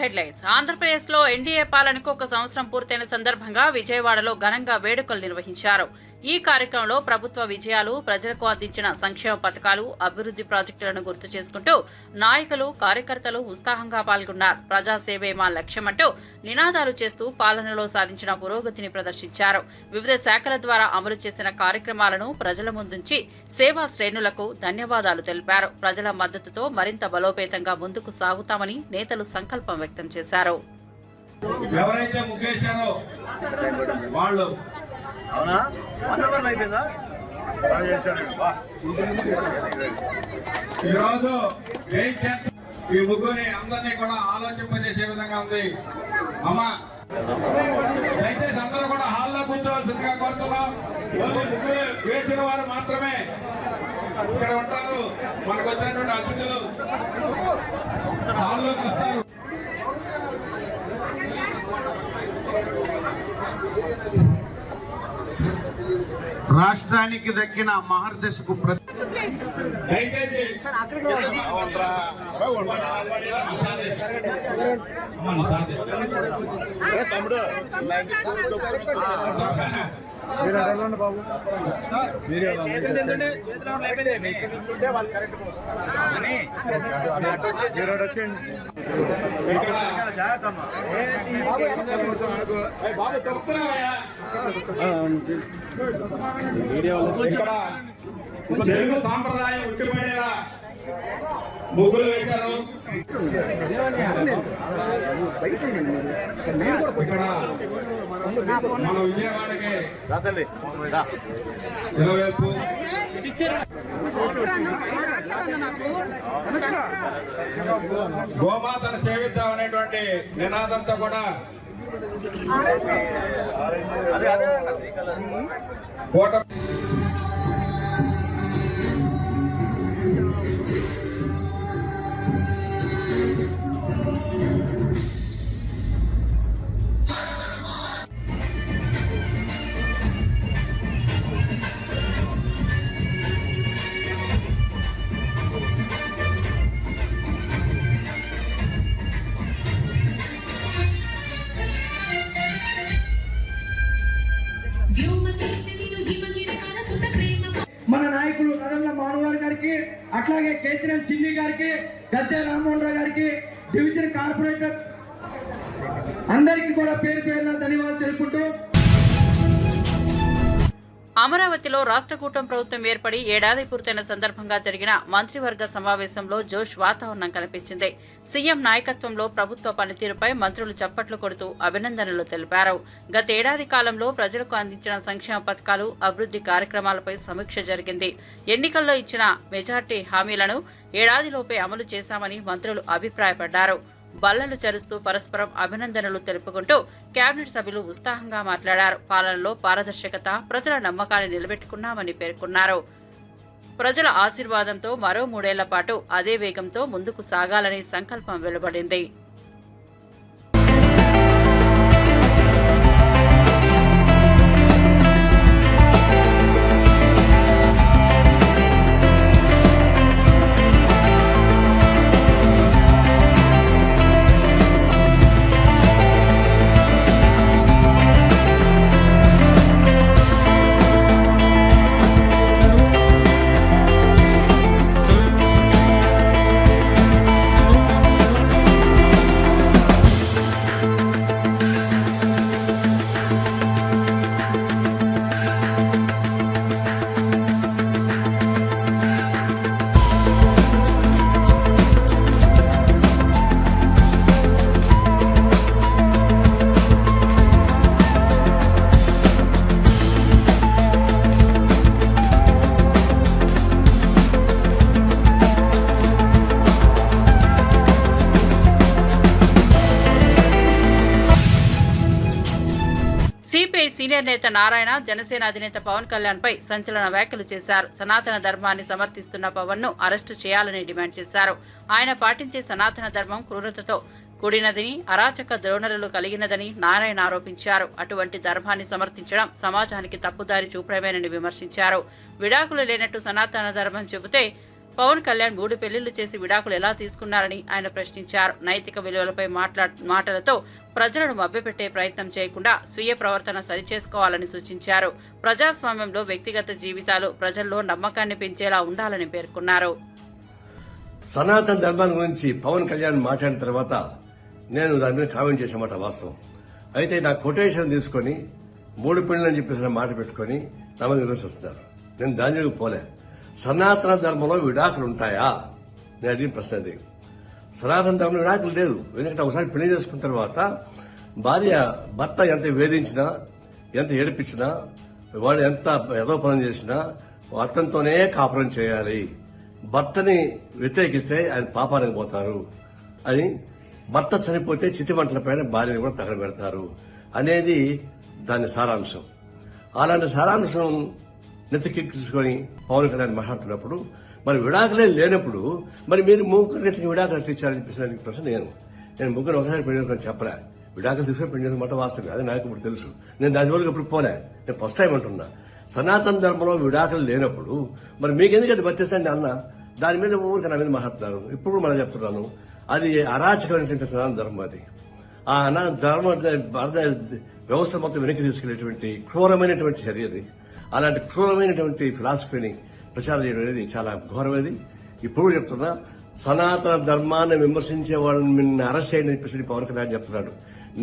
Headlines. ఆంధ్రప్రదేశ్లో NDA పాలనకు 1 సంవత్సరం పూర్తయిన సందర్భంగా విజయవాడలో ఘనంగా వేడుకలు నిర్వహించారు. ఈ కార్యక్రమంలో ప్రభుత్వ విజయాలు, ప్రజలకు అందించిన సంక్షేమ పథకాలు, అభివృద్ధి ప్రాజెక్టులను గుర్తు చేసుకుంటూ నాయకులు, కార్యకర్తలు ఉత్సాహంగా పాల్గొన్నారు. ప్రజాసేవే మా లక్ష్యమంటూ నినాదాలు చేస్తూ పాలనలో సాధించిన పురోగతిని ప్రదర్శించారు. వివిధ శాఖల ద్వారా అమలు చేసిన కార్యక్రమాలను ప్రజల ముందుంచి సేవా శ్రేణులకు ధన్యవాదాలు తెలిపారు. ప్రజల మద్దతుతో మరింత బలోపేతంగా ముందుకు సాగుతామని నేతలు సంకల్పం వ్యక్తం చేశారు. ఎవరైతే ముఖ్యేశారో వాళ్ళు ఈరోజు ఈ ముగ్గురిని అందరినీ కూడా ఆలోచింపజేసే విధంగా ఉంది. అమ్మా దయచేసి అందరూ కూడా హాల్లో కూర్చోవలసిందిగా కోరుతున్నాం. ముగ్గురు వేసిన వారు మాత్రమే ఇక్కడ ఉంటారు. మనకు వచ్చినటువంటి అతిథులు హాల్లోకి వస్తారు. రాష్ట్రానికి దక్కిన మహర్దశకు బాబు తెలుగు సాంప్రదాయం ఉట్టిపడేలా ముగ్గులు వేశారు. ఇక్కడ మన విజయవాడకి ఇరువైపు గోమాతను సేవిద్దామనేటువంటి నినాదంతో కూడా కోట మన నాయకులు నదల్ల మానవారి గారికి, అట్లాగే కేసీఆర్ చిన్ని గారికి, గద్దె రామ్మోహన్ రావు గారికి, డివిజన్ కార్పొరేటర్ అందరికీ కూడా పేరు పేరున ధన్యవాదాలు తెలుపుకుంటూ అమరావతిలో రాష్ట్ర కూటమి ప్రభుత్వం ఏర్పడి ఏడాది పూర్తయిన సందర్భంగా జరిగిన మంత్రివర్గ సమావేశంలో జోష్ వాతావరణం కనిపించింది. సీఎం నాయకత్వంలో ప్రభుత్వ పనితీరుపై మంత్రులు చప్పట్లు కొడుతూ అభినందనలు తెలిపారు. గతేడాది కాలంలో ప్రజలకు అందించిన సంక్షేమ పథకాలు, అభివృద్ధి కార్యక్రమాలపై సమీక్ష జరిగింది. ఎన్నికల్లో ఇచ్చిన మెజార్టీ హామీలను ఏడాదిలోపే అమలు చేశామని మంత్రులు అభిప్రాయపడ్డారు. బల్లలు చరుస్తూ పరస్పరం అభినందనలు తెలుపుకుంటూ కేబినెట్ సభ్యులు ఉత్సాహంగా మాట్లాడారు. పాలనలో పారదర్శకత, ప్రజల నమ్మకాన్ని నిలబెట్టుకున్నామని పేర్కొన్నారు. ప్రజల ఆశీర్వాదంతో మరో 3 ఏళ్ల పాటు అదే వేగంతో ముందుకు సాగాలని సంకల్పం వెలువడింది. సీనియర్ నేత నారాయణ జనసేన అధినేత పవన్ కళ్యాణ్ పై సంచలన వ్యాఖ్యలు చేశారు. సనాతన ధర్మాన్ని సమర్థిస్తున్న పవన్ ను అరెస్టు చేయాలని డిమాండ్ చేశారు. ఆయన పాటించే సనాతన ధర్మం క్రూరతతో కూడినదని, అరాచక ద్రోణులు కలిగినదని నారాయణ ఆరోపించారు. అటువంటి ధర్మాన్ని సమర్థించడం సమాజానికి తప్పుదారి చూపడమేనని విమర్శించారు. విడాకులు లేనట్టు సనాతన ధర్మం చెబితే పవన్ కళ్యాణ్ 3 పెళ్లిళ్లు చేసి విడాకులు ఎలా తీసుకున్నారని ఆయన ప్రశ్నించారు. నైతిక విలువలపై మాటలతో ప్రజలను మభ్యపెట్టే ప్రయత్నం చేయకుండా స్వీయ ప్రవర్తన సరిచేసుకోవాలని సూచించారు. ప్రజాస్వామ్యంలో వ్యక్తిగత జీవితాలు ప్రజల్లో నమ్మకాన్ని పెంచేలా ఉండాలని పేర్కొన్నారు. సనాతన ధర్మం గురించి పవన్ కళ్యాణ్ మాట్లాడిన తర్వాత నేను దాని మీద కామెంట్ చేసిన వాస్తవం. అయితే నా కొటేషన్ తీసుకుని 3 పెళ్లి అని చెప్పేసి మాట పెట్టుకుని నా మీద విమర్శిస్తున్నారు. నేను దాని పోలే. సనాతన ధర్మంలో విడాకులు ఉంటాయా నేను అడిగిన ప్రశ్న అది. సనాతన ధర్మంలో విడాకులు లేదు. ఎందుకంటే ఒకసారి పెళ్లి చేసుకున్న తర్వాత భర్త ఎంత వేధించినా, ఎంత ఏడిపించినా, వాడు ఎంత యథోపనం చేసినా అతనితోనే కాపురం చేయాలి. భర్తని వ్యతిరేకిస్తే ఆయన పాపానికి పోతారు అని, భర్త చనిపోతే చితిమంటలపైన భార్యని కూడా తగలబెడతారు అనేది దాని సారాంశం. అలాంటి సారాంశం నెత్తికెక్కించుకొని పవన్ కళ్యాణ్ మాట్లాడుతున్నప్పుడు మరి విడాకులే లేనప్పుడు మరి మీరు 3 విడాకులు ఇచ్చారని చెప్పేసి ప్రశ్న నేను 3 ఒకసారి పెళ్లి చెప్పలే. విడాకులు తీసుకొని పెళ్లి మాట వాస్తవం, అది నాకు ఇప్పుడు తెలుసు. నేను దాని వరకు ఇప్పుడు పోలే. నేను ఫస్ట్ టైం అంటున్నా. సనాతన ధర్మంలో విడాకులు లేనప్పుడు మరి మీకెందుకు అది వర్తిస్తాండి అన్న దాని మీద ఊరికి నా మీద మాట్లాడుతున్నారు. ఇప్పుడు మనం చెప్తున్నాను, అది అరాచకమైనటువంటి సనాతన ధర్మం. అది ఆ ధర్మ వ్యవస్థ మొత్తం వెనక్కి తీసుకెళ్లేటువంటి క్రూరమైనటువంటి చర్య అది. అలాంటి క్రూరమైనటువంటి ఫిలాసఫీని ప్రచారం చేయడం అనేది చాలా ఘోరమైనది. ఇప్పుడు చెప్తున్నా, సనాతన ధర్మాన్ని విమర్శించే వాళ్ళని అరెస్ట్ చేయని చెప్పేసి పవన్ కళ్యాణ్ చెప్తున్నాడు.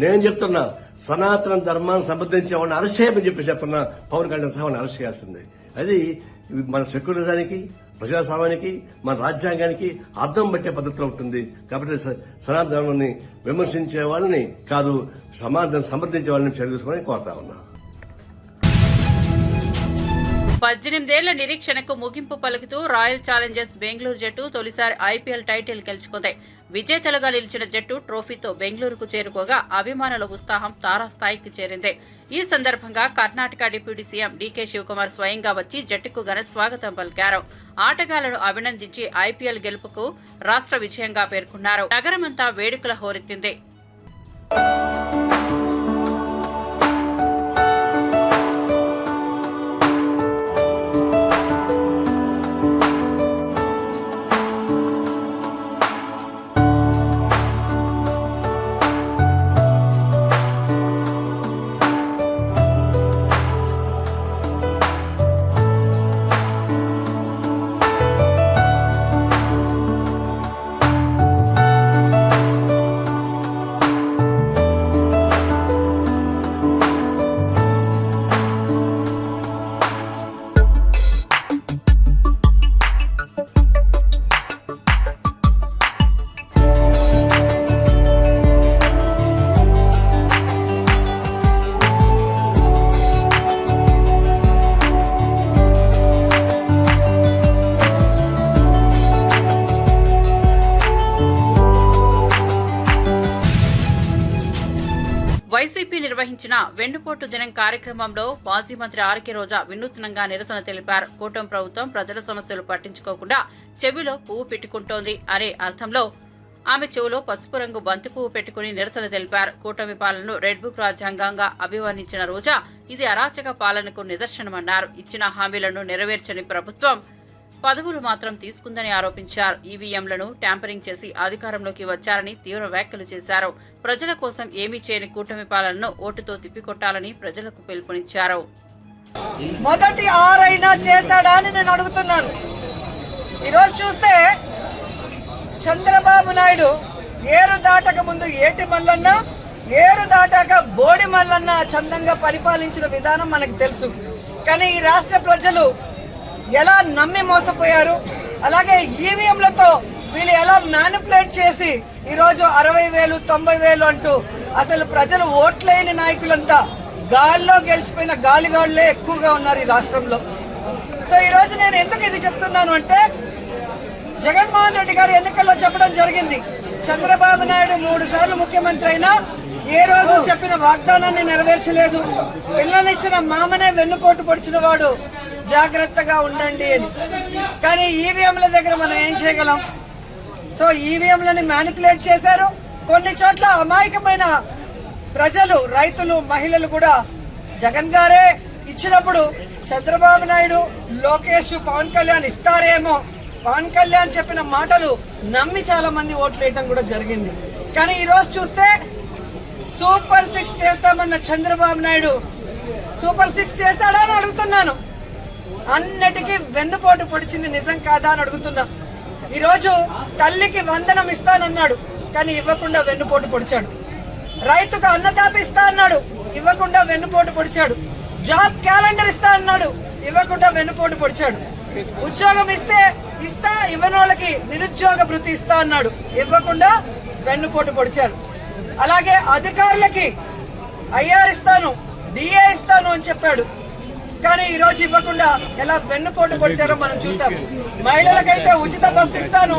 నేను చెప్తున్నా, సనాతన ధర్మాన్ని సమర్థించే వాళ్ళని అరెస్ట్ చేయమని చెప్పేసి చెప్తున్నా. పవన్ కళ్యాణ్ వాళ్ళని అరెస్ట్ చేయాల్సిందే. అది మన సెక్యులరిజానికి, ప్రజాస్వామ్యానికి, మన రాజ్యాంగానికి అర్థం పట్టే పద్ధతిలో ఉంటుంది. కాబట్టి సనాతన ధర్మాన్ని విమర్శించే వాళ్ళని కాదు, సమర్థించే వాళ్ళని చర్య తీసుకుని కోరుతా ఉన్నా. 18 ఏళ్ల నిరీక్షణకు ముగింపు పలుకుతూ రాయల్ ఛాలెంజర్స్ బెంగళూరు జట్టు తొలిసారి ఐపీఎల్ టైటిల్ గెలుచుకుంది. విజేతలుగా నిలిచిన జట్టు ట్రోఫీతో బెంగళూరుకు చేరుకోగా అభిమానుల ఉత్సాహం తారాస్థాయికి చేరింది. ఈ సందర్భంగా కర్ణాటక డిప్యూటీ సీఎం డీకే శివకుమార్ స్వయంగా వచ్చి జట్టుకు ఘన స్వాగతం పలికారు. ఆటగాళ్లను అభినందించి ఐపీఎల్ గెలుపుకు రాష్ట్ర విజయంగా పేర్కొన్నారు. నగరమంతా వేడుకల హోరెత్తింది. వైసీపీ నిర్వహించిన వెన్నుపోటు దినం కార్యక్రమంలో మాజీ మంత్రి ఆర్కే రోజా వినూత్నంగా నిరసన తెలిపారు. కూటమి ప్రభుత్వం ప్రజల సమస్యలు పట్టించుకోకుండా చెవిలో పువ్వు పెట్టుకుంటోంది అనే అర్థంలో ఆమె చెవులో పసుపు రంగు బంతి పువ్వు పెట్టుకుని నిరసన తెలిపారు. కూటమి పాలనను రెడ్ బుక్ రాజ్యాంగంగా అభివర్ణించిన రోజా ఇది అరాచక పాలనకు నిదర్శనమన్నారు. ఇచ్చిన హామీలను నెరవేర్చని ప్రభుత్వం పదవులు మాత్రం తీసుకుందని ఆరోపించారు. ఈవీఎంలను ట్యాంపరింగ్ చేసి అధికారంలోకి వచ్చారని తీవ్ర వ్యాఖ్యలు చేశారు. ప్రజల కోసం ఏమీ చేయని కూటమి పాలనను ఓటుతో తిప్పికొట్టాలని ప్రజలకు పిలుపునిచ్చారు. మొదటి 6 అయినా చేశాడా అని నేను అడుగుతున్నాను. ఈరోజు చూస్తే చంద్రబాబు నాయుడు ఏరు దాటక ముందు ఏటి మల్లన్న, ఏరు దాటాక బోడి మల్లన్న చందంగా పరిపాలించిన విధానం మనకు తెలుసు. కానీ ఈ రాష్ట్ర ప్రజలు ఎలా నమ్మి మోసపోయారు, అలాగే ఈవీఎంలతో వీళ్ళు ఎలా మ్యానిపులేట్ చేసి ఈరోజు 60,000 90,000 అంటూ అసలు ప్రజలు ఓట్లేని నాయకులంతా గాల్లో గెలిచిపోయిన గాలిగాళ్లే ఎక్కువగా ఉన్నారు ఈ రాష్ట్రంలో. సో ఈ రోజు నేను ఎందుకు ఇది చెప్తున్నాను అంటే, జగన్మోహన్ రెడ్డి గారు ఎన్నికల్లో చెప్పడం జరిగింది, చంద్రబాబు నాయుడు 3 సార్లు ముఖ్యమంత్రి అయినా ఏ రోజు చెప్పిన వాగ్దానాన్ని నెరవేర్చలేదు, పిల్లలిచ్చిన మామనే వెన్నుపోటు పొడిచిన వాడు, జాగ్రత్తగా ఉండండి అని. కానీ ఈవీఎంల దగ్గర మనం ఏం చేయగలం? సో ఈవీఎంలని మ్యానిపులేట్ చేశారు. కొన్ని చోట్ల అమాయకమైన ప్రజలు, రైతులు, మహిళలు కూడా జగన్ గారే ఇచ్చినప్పుడు చంద్రబాబు నాయుడు, లోకేష్, పవన్ కళ్యాణ్ ఇస్తారేమో పవన్ కళ్యాణ్ చెప్పిన మాటలు నమ్మి చాలా మంది ఓట్లు వేయటం కూడా జరిగింది. కానీ ఈ రోజు చూస్తే సూపర్ 6 చేస్తామన్న చంద్రబాబు నాయుడు సూపర్ 6 చేశాడా అని అడుగుతున్నాను. అన్నిటికీ వెన్నుపోటు పొడిచింది నిజం కాదా అని అడుగుతున్నా. ఈ రోజు తల్లికి వందనం ఇస్తానన్నాడు, కానీ ఇవ్వకుండా వెన్నుపోటు పొడిచాడు. రైతుకు అన్నదాత ఇస్తా అన్నాడు, ఇవ్వకుండా వెన్నుపోటు పొడిచాడు. జాబ్ క్యాలెండర్ ఇస్తా అన్నాడు, ఇవ్వకుండా వెన్నుపోటు పొడిచాడు. ఉద్యోగం ఇస్తా ఇవ్వని వాళ్ళకి నిరుద్యోగ భృతి ఇస్తా అన్నాడు, ఇవ్వకుండా వెన్నుపోటు పొడిచాడు. అలాగే అధికారులకి ఐఆర్ ఇస్తాను, డిఏ ఇస్తాను అని చెప్పాడు, కానీ ఈ రోజు ఇవ్వకుండా ఎలా వెన్నుపోటు పొడిచారో మనం చూసాం. మహిళలకైతే ఉచిత బస్సు ఇస్తాను,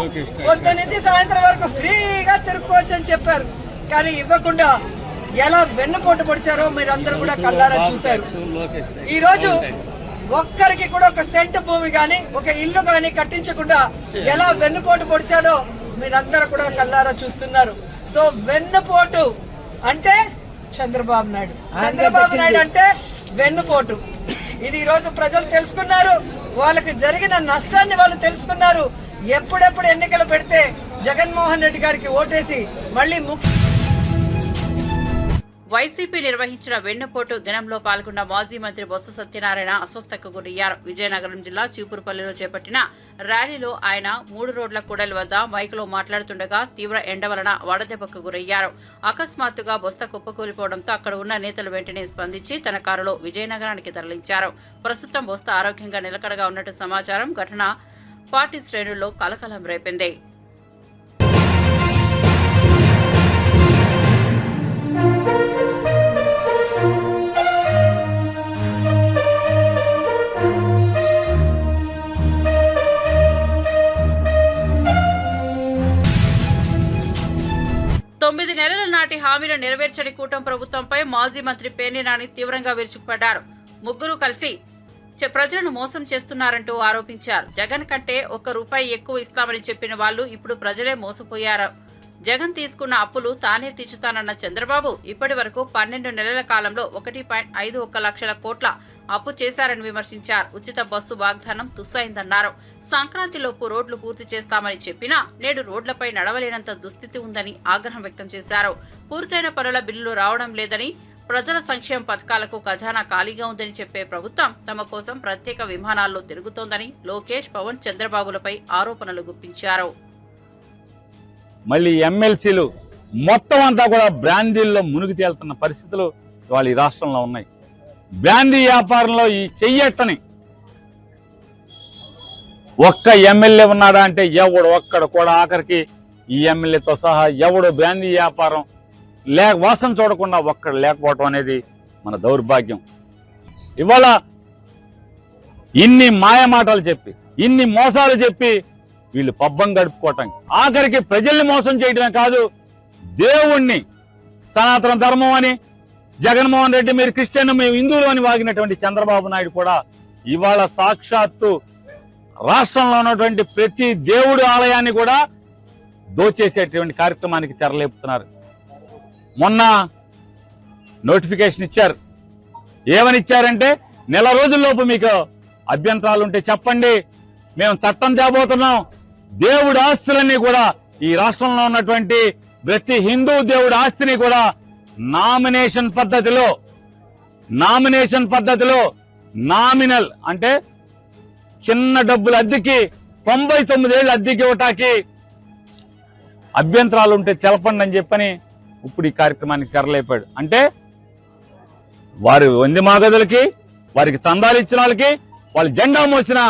పొద్దు నుంచి సాయంత్రం వరకు ఫ్రీగా తిరుక్కోవచ్చు అని చెప్పారు, కానీ ఇవ్వకుండా ఎలా వెన్నుపోటు పొడిచారో మీరందరూ కూడా కళ్ళారా చూశారు. ఈ రోజు ఒక్కరికి కూడా ఒక సెంట్ భూమి గాని ఒక ఇల్లు గాని కట్టించకుండా ఎలా వెన్నుపోటు పొడిచాడో మీరందరూ కూడా కళ్ళారా చూస్తున్నారు. సో వెన్నుపోటు అంటే చంద్రబాబు నాయుడు, చంద్రబాబు నాయుడు అంటే వెన్నుపోటు. ఇది ఈ రోజు ప్రజలు తెలుసుకున్నారు, వాళ్ళకి జరిగిన నష్టాన్ని వాళ్ళు తెలుసుకున్నారు. ఎప్పుడెప్పుడు ఎన్నికలు పెడితే జగన్మోహన్ రెడ్డి గారికి ఓటేసి మళ్లీ వైసీపీ నిర్వహించిన వెన్నుపోటు దినంలో పాల్గొన్న మాజీ మంత్రి బొత్స సత్యనారాయణ అస్వస్థతకు గురయ్యారు. విజయనగరం జిల్లా చీపురుపల్లిలో చేపట్టిన ర్యాలీలో ఆయన 3 రోడ్ల కూడలి వద్ద మైకులో మాట్లాడుతుండగా తీవ్ర ఎండ వలన వడదెబ్బకు గురయ్యారు. అకస్మాత్తుగా బొత్స కుప్పకూలిపోవడంతో అక్కడ ఉన్న నేతలు వెంటనే స్పందించి తన కారులో విజయనగరానికి తరలించారు. ప్రస్తుతం బొత్స ఆరోగ్యంగా నిలకడగా ఉన్నట్టు సమాచారం. ఘటన పార్టీ శ్రేణుల్లో కలకలం రేపింది. తొమ్మిది నెలల నాటి హామీలు నెరవేర్చని కూటమి ప్రభుత్వంపై మాజీ మంత్రి పేర్ని నాని తీవ్రంగా విరుచుకుపడ్డారు. ముగ్గురు కలిసి ప్రజలను మోసం చేస్తున్నారంటూ ఆరోపించారు. జగన్ కంటే ₹1 ఎక్కువ ఇస్తామని చెప్పిన వాళ్లు ఇప్పుడు ప్రజలే మోసపోయారు. జగన్ తీసుకున్న అప్పులు తానే తీర్చుతానన్న చంద్రబాబు ఇప్పటి వరకు 12 నెలల కాలంలో 1.51 లక్షల కోట్ల అప్పు చేశారని విమర్శించారు. ఉచిత బస్సు వాగ్దానం తుస్సైందన్నారు. సంక్రాంతిలోపు రోడ్లు పూర్తి చేస్తామని చెప్పినా నేడు రోడ్లపై నడవలేనంత దుస్థితి ఉందని ఆగ్రహం వ్యక్తం చేశారు. పూర్తయిన పనుల బిల్లులు రావడం లేదని, ప్రజల సంక్షేమ పథకాలకు ఖజానా ఖాళీగా ఉందని చెప్పే ప్రభుత్వం తమ కోసం ప్రత్యేక విమానాల్లో తిరుగుతోందని లోకేష్, పవన్, చంద్రబాబులపై ఆరోపణలు గుప్పించారు. మళ్ళీ ఎమ్మెల్సీలు మొత్తం అంతా కూడా బ్రాందీల్లో మునిగి తేలుతున్న పరిస్థితులు ఇవాళ ఈ రాష్ట్రంలో ఉన్నాయి. బ్రాందీ వ్యాపారంలో ఈ చెయ్యట్టని ఒక్క ఎమ్మెల్యే ఉన్నాడా అంటే ఒక్కడ కూడా ఆఖరికి ఈ ఎమ్మెల్యేతో సహా ఎవడు బ్రాందీ వ్యాపారం వాసన చూడకుండా ఒక్కడ లేకపోవటం అనేది మన దౌర్భాగ్యం. ఇవాళ ఇన్ని మాయమాటలు చెప్పి, ఇన్ని మోసాలు చెప్పి వీళ్ళు పబ్బం గడుపుకోవటం, ఆఖరికి ప్రజల్ని మోసం చేయడమే కాదు, దేవుణ్ణి సనాతన ధర్మం అని, జగన్మోహన్ రెడ్డి మీరు క్రిస్టియన్ మేము హిందువులు అని వాగినటువంటి చంద్రబాబు నాయుడు కూడా ఇవాళ సాక్షాత్తు రాష్ట్రంలో ఉన్నటువంటి ప్రతి దేవుడి ఆలయాన్ని కూడా దోచేసేటువంటి కార్యక్రమానికి తెరలేపుతున్నారు. మొన్న నోటిఫికేషన్ ఇచ్చారు. ఏమని ఇచ్చారంటే, నెల రోజుల్లోపు మీకు అభ్యంతరాలు ఉంటే చెప్పండి, మేము చట్టం తేబోతున్నాం, దేవుడి ఆస్తులన్నీ కూడా ఈ రాష్ట్రంలో ఉన్నటువంటి ప్రతి హిందూ దేవుడి ఆస్తిని కూడా నామినేషన్ పద్ధతిలో నామినల్ అంటే చిన్న డబ్బులు అద్దెకి 99 ఏళ్ళు అద్దెకి ఇవ్వటానికి అభ్యంతరాలు ఉంటే తెలపండి అని చెప్పని ఇప్పుడు ఈ కార్యక్రమానికి తెరలేపాడు. అంటే వారి వంది మాగదులకి, వారికి చందాలు ఇచ్చిన వాళ్ళకి, వాళ్ళు జెండా మోసిన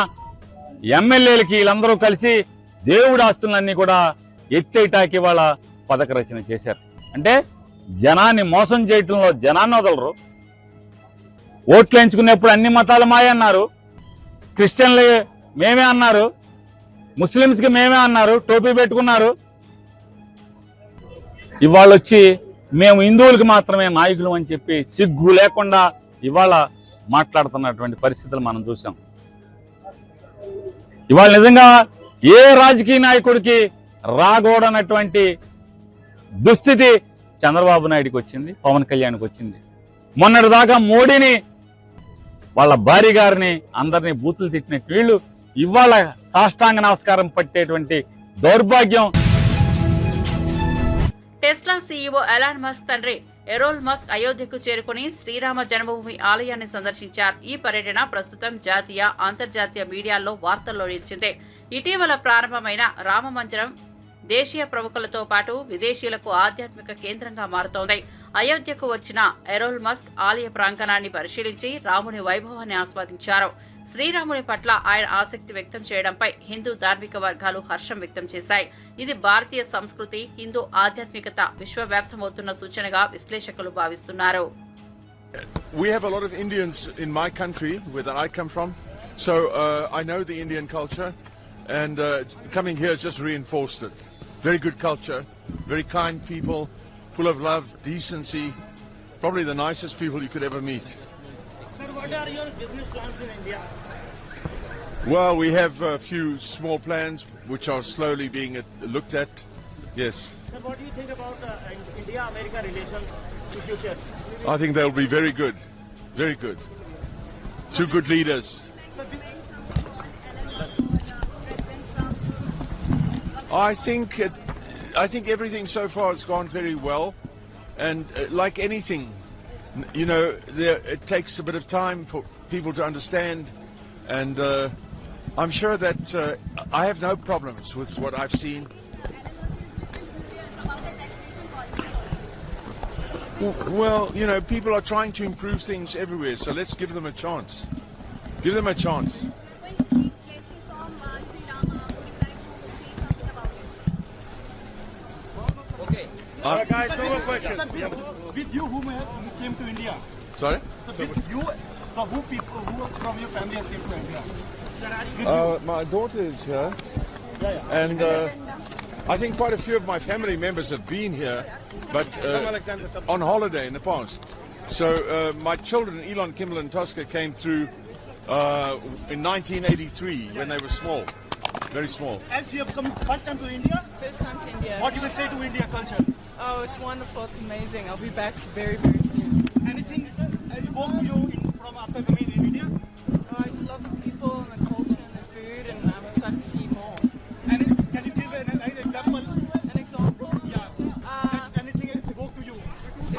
ఎమ్మెల్యేలకి వీళ్ళందరూ కలిసి దేవుడి ఆస్తులన్నీ కూడా ఎత్తేటాకి వాళ్ళ పథక రచన చేశారు. అంటే జనాన్ని మోసం చేయటంలో జనాన్ని వదలరు. ఓట్లు ఎంచుకునేప్పుడు అన్ని మతాలు మాయ అన్నారు, క్రిస్టియన్లు మేమే అన్నారు, ముస్లిమ్స్కి మేమే అన్నారు, టోపీ పెట్టుకున్నారు. ఇవాళ వచ్చి మేము హిందువులకి మాత్రమే నాయకులు అని చెప్పి సిగ్గు లేకుండా ఇవాళ మాట్లాడుతున్నటువంటి పరిస్థితులు మనం చూసాం. ఇవాళ నిజంగా ఏ రాజకీయ నాయకుడికి రాకూడనటువంటి దుస్థితి చంద్రబాబు నాయుడికి వచ్చింది, పవన్ కళ్యాణ్కి వచ్చింది. మొన్నటిదాకా మోడీని, వాళ్ళ భార్య గారిని, అందరినీ బూతులు తిట్టిన వీళ్ళు ఇవాళ సాష్టాంగ నమస్కారం పట్టేటువంటి దౌర్భాగ్యం. టెస్లా సీఈఓ ఎలాన్ మస్క్ తండ్రి ఎరోల్ మస్క్ అయోధ్యకు చేరుకుని శ్రీరామ జన్మభూమి ఆలయాన్ని సందర్శించారు. ఈ పర్యటన ప్రస్తుతం జాతీయ, అంతర్జాతీయ మీడియాల్లో వార్తల్లో నిలిచింది. ఇటీవల ప్రారంభమైన రామ మందిరం దేశీయ ప్రముఖులతో పాటు విదేశీయులకు ఆధ్యాత్మిక కేంద్రంగా మారుతోంది. అయోధ్యకు వచ్చిన ఎరోల్ మస్క్ ఆలయ ప్రాంగణాన్ని పరిశీలించి రాముని వైభవాన్ని ఆస్వాదించారు. శ్రీరాముని పట్ల ఆయన ఆసక్తి వ్యక్తం చేయడంపై హిందూ ధార్మిక వర్గాలు హర్షం వ్యక్తం చేశాయి. ఇది భారతీయ సంస్కృతి, హిందూ ఆధ్యాత్మికత విశ్వవ్యాప్తమవుతున్న సూచనగా విశ్లేషకులు భావిస్తున్నారు. We have a lot of Indians in my country, where I come from, so I know the Indian culture, and coming here just reinforced it. Very good culture, very kind people, full of love, decency, probably the nicest people you could ever meet. Sir, what are your business plans in India? Well, we have a few small plans which are slowly being looked at. Yes. Sir, what do you think about India-America relations in future? I think they'll be very good. Very good. Two good leaders. I think everything so far has gone very well, and like anything, you know, it takes a bit of time for people to understand, and I'm sure that I have no problems with what I've seen. Well, you know, people are trying to improve things everywhere, so let's give them a chance. Give them a chance. Guys, no more questions. With you, who came to India? Sorry? So with you, who from your family has came to India? My daughter is here, and I think quite a few of my family members have been here, but on holiday in the past. So my children, Elon, Kimball and Tosca, came through in 1983 when they were small, very small. As you have come first time to India, First time to India. what you will say to India culture? Oh, it's wonderful. It's amazing. I'll be back very, very soon. Anything evoke you from after coming in India? Oh, I just love the people and the culture and the food, and I'm excited to see more. And can you give an example? An example? Yeah. Anything evoke to you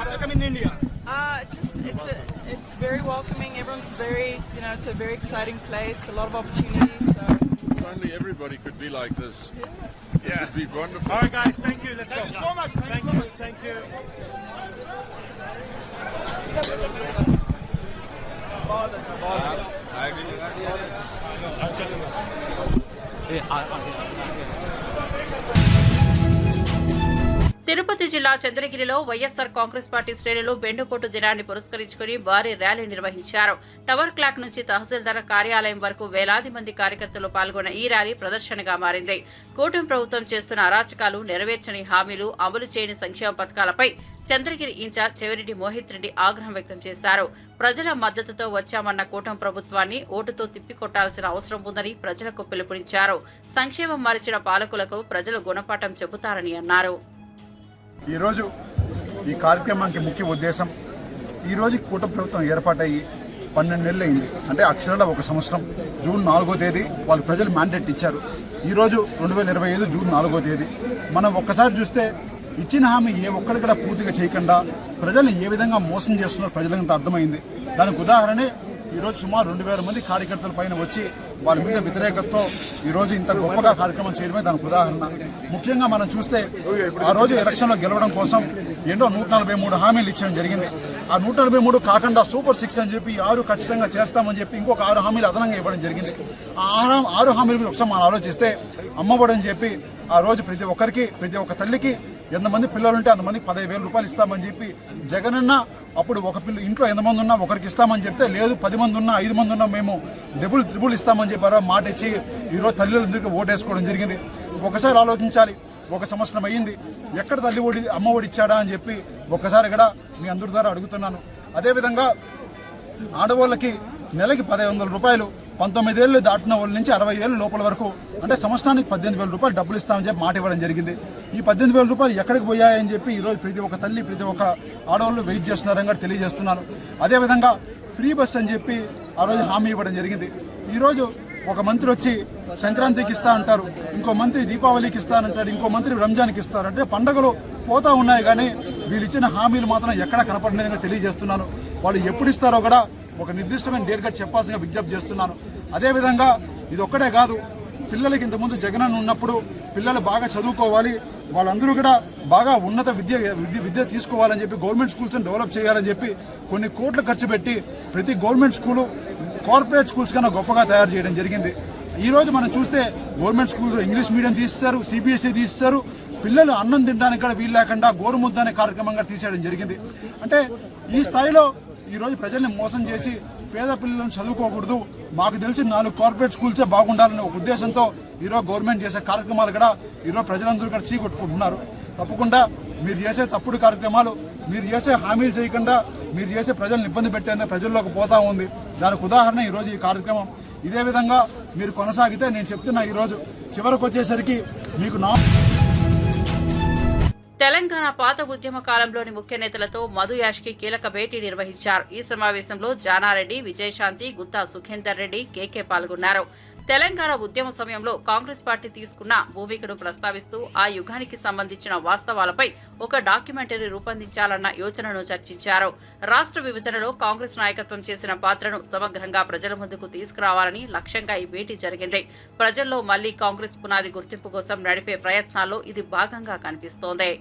after coming in India? It's very welcoming. Everyone's very, it's a very exciting place. A lot of opportunities. So If only everybody could be like this. Yeah. It would be wonderful. All right, guys. Thank you. Let's go. Thank you so much. Thank you. Thank you. Tirupati జిల్లా చంద్రగిరిలో YSR Congress party శ్రేణులు బెండుకోటు దినాన్ని పురస్కరించుకుని భారీ rally నిర్వహించారు. Tower clock నుంచి తహసీల్దార్ కార్యాలయం వరకు వేలాది మంది కార్యకర్తలు పాల్గొన్న ఈ ర్యాలీ ప్రదర్శనగా మారింది. కూటమి ప్రభుత్వం చేస్తున్న అరాచకాలు, నెరవేర్చని హామీలు, అమలు చేయని సంక్షేమ పథకాలపై చంద్రగిరి ఇన్ఛార్జ్ చెవిరెడ్డి మోహిత్ రెడ్డి ఆగ్రహం వ్యక్తం చేశారు. ప్రజల మద్దతుతో వచ్చామన్న కూటమి ప్రభుత్వాన్ని ఓటుతో తిప్పికొట్టాల్సిన అవసరం ఉందని ప్రజలకు పిలుపునిచ్చారు. సంక్షేమం మరిచిన పాలకులకు ప్రజలు గుణపాఠం చెబుతారని అన్నారు. ఈరోజు ఈ కార్యక్రమానికి ముఖ్య ఉద్దేశం, ఈరోజు కూటమి ప్రభుత్వం ఏర్పాటయ్యి 12 నెలలు అయింది. అంటే అక్షరాల 1 సంవత్సరం. జూన్ 4వ తేదీ వాళ్ళు ప్రజలు మ్యాండేట్ ఇచ్చారు. ఈరోజు 2025 జూన్ 4వ తేదీ. మనం ఒక్కసారి చూస్తే ఇచ్చిన హామీ ఏ ఒక్కడి కూడా పూర్తిగా చేయకుండా ప్రజల్ని ఏ విధంగా మోసం చేస్తున్నారో ప్రజలంతా అర్థమైంది. దానికి ఉదాహరణే ఈరోజు సుమారు 2000 మంది కార్యకర్తల పైన వచ్చి వాళ్ళ మీద వ్యతిరేకతతో ఈరోజు ఇంత గొప్పగా కార్యక్రమం చేయడమే దానికి ఉదాహరణ. ముఖ్యంగా మనం చూస్తే ఆ రోజు ఎలక్షన్లో గెలవడం కోసం ఎన్నో 143 హామీలు ఇచ్చడం జరిగింది. ఆ 143 కాకుండా సూపర్ 6 అని చెప్పి 6 ఖచ్చితంగా చేస్తామని చెప్పి ఇంకొక 6 హామీలు అదనంగా ఇవ్వడం జరిగింది. ఆ 6 హామీల గురించి ఒకసారి మనం ఆలోచిస్తే అమ్మఒడి అని చెప్పి ఆ రోజు ప్రతి ఒక్క తల్లికి ఎంతమంది పిల్లలుంటే అంతమందికి 15,000 రూపాయలు ఇస్తామని చెప్పి జగనన్న అప్పుడు ఒక ఇంట్లో ఎంతమంది ఉన్నా ఒకరికి ఇస్తామని చెప్తే లేదు 10 మంది ఉన్నా 5 మంది ఉన్నా మేము డబుల్ ఇస్తామని చెప్పారో మాట ఇచ్చి ఈరోజు తల్లిదండ్రులకి ఓటేసుకోవడం జరిగింది. ఒకసారి ఆలోచించాలి, 1 సంవత్సరం అయ్యింది, ఎక్కడ అమ్మ ఒడి ఇచ్చాడా అని చెప్పి ఒక్కసారి కూడా మీ అందరి ద్వారా అడుగుతున్నాను. అదేవిధంగా ఆడవాళ్ళకి నెలకి 1,500 రూపాయలు 19 ఏళ్ళు దాటిన వాళ్ళ నుంచి 60 ఏళ్ళ లోపల వరకు అంటే సంవత్సరానికి 18,000 రూపాయలు డబ్బులు ఇస్తామని చెప్పి మాట ఇవ్వడం జరిగింది. ఈ 18,000 రూపాయలు ఎక్కడికి పోయాయని చెప్పి ఈరోజు ప్రతి ఒక్క తల్లి ప్రతి ఒక్క ఆడవాళ్ళు వెయిట్ చేస్తున్నారని కూడా తెలియజేస్తున్నాను. అదేవిధంగా ఫ్రీ బస్ అని చెప్పి ఆ రోజు హామీ ఇవ్వడం జరిగింది. ఈరోజు ఒక మంత్రి వచ్చి సంక్రాంతికి ఇస్తా అంటారు, ఇంకో మంత్రి దీపావళికి ఇస్తానంటాడు, ఇంకో మంత్రి రంజాన్కి ఇస్తారు. అంటే పండుగలు పోతా ఉన్నాయి కానీ వీళ్ళు ఇచ్చిన హామీలు మాత్రం ఎక్కడా కనపడలేదని తెలియజేస్తున్నాను. వాళ్ళు ఎప్పుడు ఇస్తారో కూడా ఒక నిర్దిష్టమైన డేట్ గా చెప్పాల్సిన విజ్ఞప్తి చేస్తున్నాను. అదేవిధంగా ఇది ఒక్కటే కాదు, పిల్లలకి ఇంతకుముందు జగనన్న ఉన్నప్పుడు పిల్లలు బాగా చదువుకోవాలి, వాళ్ళందరూ కూడా బాగా ఉన్నత విద్య తీసుకోవాలని చెప్పి గవర్నమెంట్ స్కూల్స్ డెవలప్ చేయాలని చెప్పి కొన్ని కోట్లు ఖర్చు పెట్టి ప్రతి గవర్నమెంట్ స్కూలు కార్పొరేట్ స్కూల్స్ కన్నా గొప్పగా తయారు చేయడం జరిగింది. ఈ రోజు మనం చూస్తే గవర్నమెంట్ స్కూల్స్ ఇంగ్లీష్ మీడియం తీస్తారు, సిబిఎస్ఈ తీస్తారు, పిల్లలు అన్నం తినడానికి కూడా వీలు లేకుండా గోరుముద్ద అనే కార్యక్రమంగా తీసేయడం జరిగింది. అంటే ఈ స్థాయిలో ఈ రోజు ప్రజల్ని మోసం చేసి పేద పిల్లలను చదువుకోకూడదు, మాకు తెలిసి 4 కార్పొరేట్ స్కూల్సే బాగుండాలనే ఒక ఉద్దేశంతో ఈరోజు గవర్నమెంట్ చేసే కార్యక్రమాలు కూడా ఈరోజు ప్రజలందరూ కూడా చీకొట్టుకుంటున్నారు. తప్పకుండా మీరు చేసే తప్పుడు కార్యక్రమాలు, మీరు చేసే హామీలు చేయకుండా మీరు చేసే ప్రజలను ఇబ్బంది పెట్టేందుకు ప్రజల్లోకి పోతా ఉంది. దానికి ఉదాహరణ ఈరోజు ఈ కార్యక్రమం. ఇదే విధంగా మీరు కొనసాగితే నేను చెప్తున్నా ఈరోజు చివరికి వచ్చేసరికి మీకు తెలంగాణ పాత ఉద్యమ కాలంలోని ముఖ్య నేతలతో మధు యాష్కి కీలక భేటీ నిర్వహించారు. ఈ సమావేశంలో జానారెడ్డి, విజయశాంతి, గుత్తా సుఖేందర్ రెడ్డి, కేకే పాల్గొన్నారు. తెలంగాణ ఉద్యమ సమయంలో కాంగ్రెస్ పార్టీ తీసుకున్న భూమికను ప్రస్తావిస్తూ ఆ యుగానికి సంబంధించిన వాస్తవాలపై ఒక డాక్యుమెంటరీ రూపొందించాలన్న యోచనను చర్చించారు. రాష్ట్ర విభజనలో కాంగ్రెస్ నాయకత్వం చేసిన పాత్రను సమగ్రంగా ప్రజల ముందుకు తీసుకురావాలని లక్ష్యంగా ఈ భేటీ జరిగింది. ప్రజల్లో మళ్లీ కాంగ్రెస్ పునాది గుర్తింపు కోసం నడిపే ప్రయత్నాల్లో ఇది భాగంగా కనిపిస్తోంది.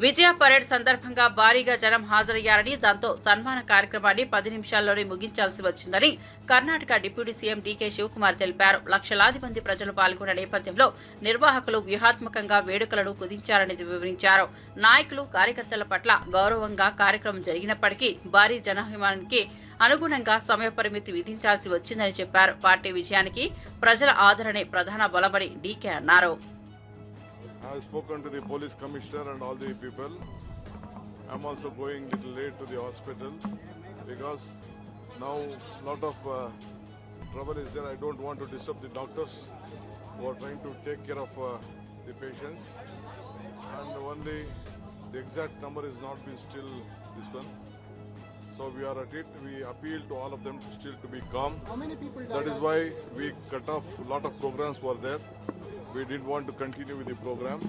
విజయ పరేడ్ సందర్భంగా భారీగా జనం హాజరయ్యారని, దాంతో సన్మాన కార్యక్రమాన్ని 10 నిమిషాల్లోనే ముగించాల్సి వచ్చిందని కర్ణాటక డిప్యూటీ సీఎం డీకే శివకుమార్ తెలిపారు. లక్షలాది మంది ప్రజలు పాల్గొన్న నేపథ్యంలో నిర్వాహకులు వ్యూహాత్మకంగా వేడుకలను కుదించారని వివరించారు. నాయకులు, కార్యకర్తల పట్ల గౌరవంగా కార్యక్రమం జరిగినప్పటికీ భారీ జనాభిమానానికి అనుగుణంగా సమయ పరిమితి విధించాల్సి వచ్చిందని చెప్పారు. పార్టీ విజయానికి ప్రజల ఆదరణే ప్రధాన బలమని డీకే అన్నారు. I have spoken to the police commissioner and all the people. I'm also going little late to the hospital because now lot of trouble is there. I don't want to disturb the doctors who are trying to take care of the patients. And only the exact number is not been still this one. So we are at it. We appeal to all of them to still to be calm. How many people died? That is why we cut off. A lot of programs were there. We didn't want to continue with the program.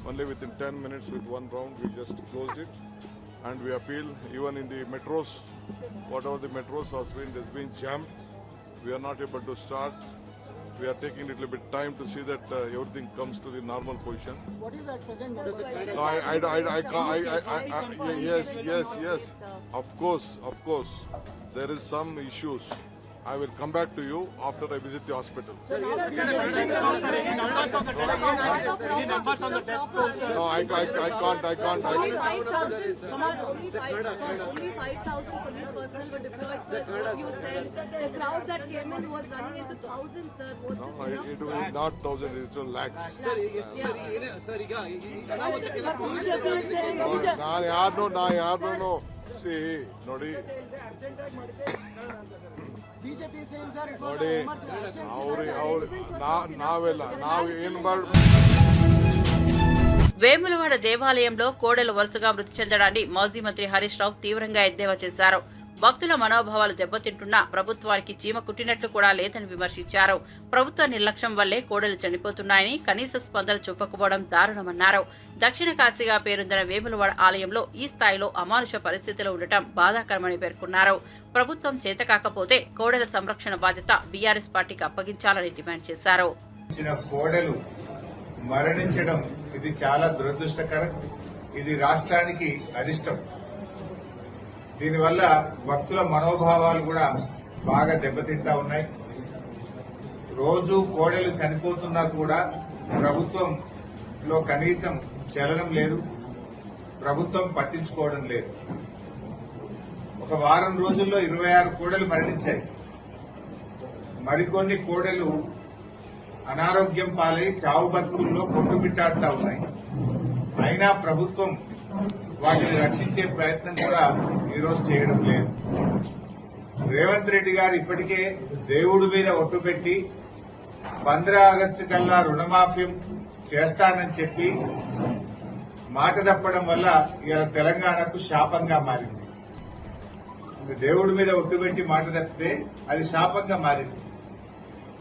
Only within 10 minutes with one round we just closed it. And we appeal even in the metros, whatever the metros has been jammed. We are not able to start. We are taking a little bit time to see that everything comes to the normal position. What is at present? Yes. Of course. There is some issues. I will come back to you after I visit the hospital. No, I can't. Only 5,000 police personnel were deployed, sir. You said the crowd that came in was running into thousands, sir. No, it was not thousands, it was lakhs. ನಾ ಯಾರನ್ನೂ see, ನೋಡಿ ನಾವು ಏನು ಮಾಡಿ వేములవాడ దేవాలయంలో కోడెలు వరుసగా మృతి చెందడాన్ని మాజీ మంత్రి హరీష్ రావు తీవ్రంగా ఎద్దేవా చేశారు. భక్తుల మనోభావాలు దెబ్బతింటున్నా ప్రభుత్వానికి చీమ కుట్టినట్లు కూడా లేదని విమర్శించారు. ప్రభుత్వ నిర్లక్ష్యం వల్లే కోడెలు చనిపోతున్నాయని, కనీస స్పందన చూపకపోవడం దారుణమన్నారు. దక్షిణ కాశీగా పేరొందిన వేములవాడ ఆలయంలో ఈ స్థాయిలో అమానుష పరిస్థితిలో ఉండటం బాధాకరమని పేర్కొన్నారు. ప్రభుత్వం చేతకాకపోతే కోడెల సంరక్షణ బాధ్యత బీఆర్ఎస్ పార్టీకి అప్పగించాలని డిమాండ్ చేశారు. కోడెలు మరణించడం ఇది చాలా దురదృష్టకరం. ఇది రాష్ట్రానికి అరిష్టం. దీనివల్ల భక్తుల మనోభావాలు కూడా బాగా దెబ్బతింటా ఉన్నాయి. రోజు కోడెలు చనిపోతున్నా కూడా ప్రభుత్వం లో కనీసం చలనం లేదు, ప్రభుత్వం పట్టించుకోవడం లేదు. ఒక వారం రోజుల్లో 26 కోడలు మరణించాయి. మరికొన్ని కోడలు అనారోగ్యం పాలై చావు బతుకుల్లో కొట్టుమిట్టాడుతా ఉన్నాయి. అయినా ప్రభుత్వం వాటిని రక్షించే ప్రయత్నం కూడా ఈరోజు చేయడం లేదు. రేవంత్ రెడ్డి గారు ఇప్పటికే దేవుడి మీద ఒట్టు పెట్టి 15 ఆగస్టు కల్లా రుణమాఫీ చేస్తానని చెప్పి మాట తప్పడం వల్ల ఇవాళ తెలంగాణకు శాపంగా మారింది. దేవుడి మీద ఒట్టు పెట్టి మాట తప్పితే అది శాపంగా మారింది.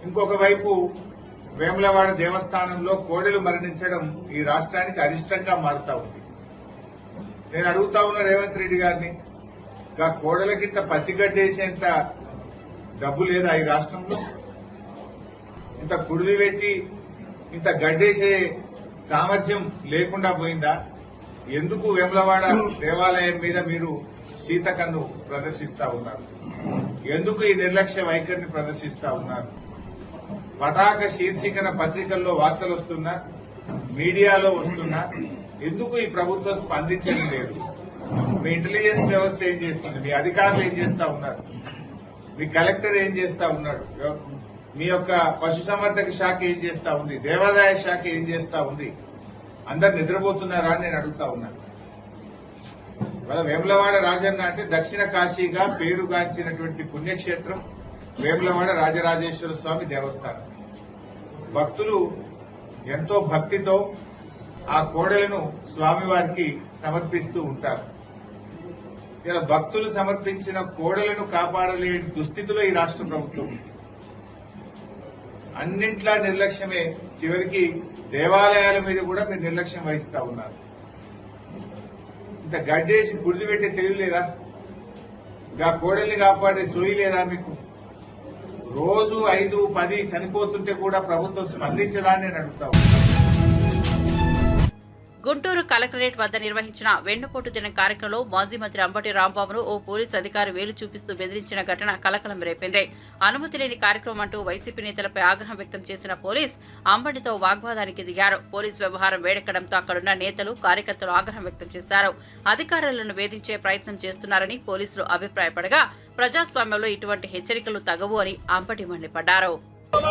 ఇంకొక వైపు వేములవాడ దేవస్థానంలో కోడలు మరణించడం ఈ రాష్ట్రానికి అరిష్టంగా మారుతా ఉంది. నేను అడుగుతా ఉన్న రేవంత్ రెడ్డి గారిని, కోడలకింత పచ్చిగడ్డేసేంత డబ్బు లేదా ఈ రాష్ట్రంలో? ఇంత కుడిది పెట్టి ఇంత గడ్డేసే సామర్థ్యం లేకుండా పోయిందా? ఎందుకు వేములవాడ దేవాలయం మీద మీరు శీతకన్ను ప్రదర్శిస్తా ఉన్నారు? ఎందుకు ఈ నిర్లక్ష్య వైఖరిని ప్రదర్శిస్తా ఉన్నారు? పతాక శీర్షికన పత్రికల్లో వార్తలు వస్తున్నా, మీడియాలో వస్తున్నా, ఎందుకు ఈ ప్రభుత్వం స్పందించడం లేదు? మీ ఇంటెలిజెన్స్ వ్యవస్థ ఏం చేస్తుంది? మీ అధికారులు ఏం చేస్తా ఉన్నారు? మీ కలెక్టర్ ఏం చేస్తా ఉన్నాడు? మీ యొక్క పశుసంవర్ధక శాఖ ఏం చేస్తా ఉంది? దేవాదాయ శాఖ ఏం చేస్తా ఉంది? అందరు నిద్రపోతున్నారా అని నేను అడుగుతా ఉన్నాను. ఇవాళ వేములవాడ రాజన్న అంటే దక్షిణ కాశీగా పేరుగాంచినటువంటి పుణ్యక్షేత్రం వేములవాడ రాజరాజేశ్వర స్వామి దేవస్థానం. భక్తులు ఎంతో భక్తితో ఆ కోడలను స్వామివారికి సమర్పిస్తూ ఉంటారు. ఇలా భక్తులు సమర్పించిన కోడలను కాపాడలేని దుస్థితిలో ఈ రాష్ట్ర ప్రభుత్వం ఉంది. అన్నింట్లా నిర్లక్ష్యమే. చివరికి దేవాలయాల మీద కూడా మీరు నిర్లక్ష్యం వహిస్తా ఉన్నారు. ఇంత గడ్డేసి గుడిది పెట్టే తెలివి లేదా? ఇంకా కోడల్ని కాపాడే సోయి లేదా మీకు? రోజు 5, 10 చనిపోతుంటే కూడా ప్రభుత్వం స్పందించదా అని నేను అడుగుతా ఉన్నాను. గుంటూరు కలెక్టరేట్ వద్ద నిర్వహించిన వెన్నుపోటు దినం కార్యక్రమంలో మాజీ మంత్రి అంబటి రాంబాబును ఓ పోలీసు అధికారి వేలు చూపిస్తూ బెదిరించిన ఘటన కలకలం రేపింది. అనుమతి లేని కార్యక్రమం అంటూ వైసీపీ నేతలపై ఆగ్రహం వ్యక్తం చేసిన పోలీస్ అంబటితో వాగ్వాదానికి దిగారు. పోలీసు వ్యవహారం వేడెక్కడంతో అక్కడున్న నేతలు, కార్యకర్తలు ఆగ్రహం వ్యక్తం చేశారు. అధికారులను వేధించే ప్రయత్నం చేస్తున్నారని పోలీసులు అభిప్రాయపడగా, ప్రజాస్వామ్యంలో ఇటువంటి హెచ్చరికలు తగవు అని అంబటి మండిపడ్డారు. నువ్వు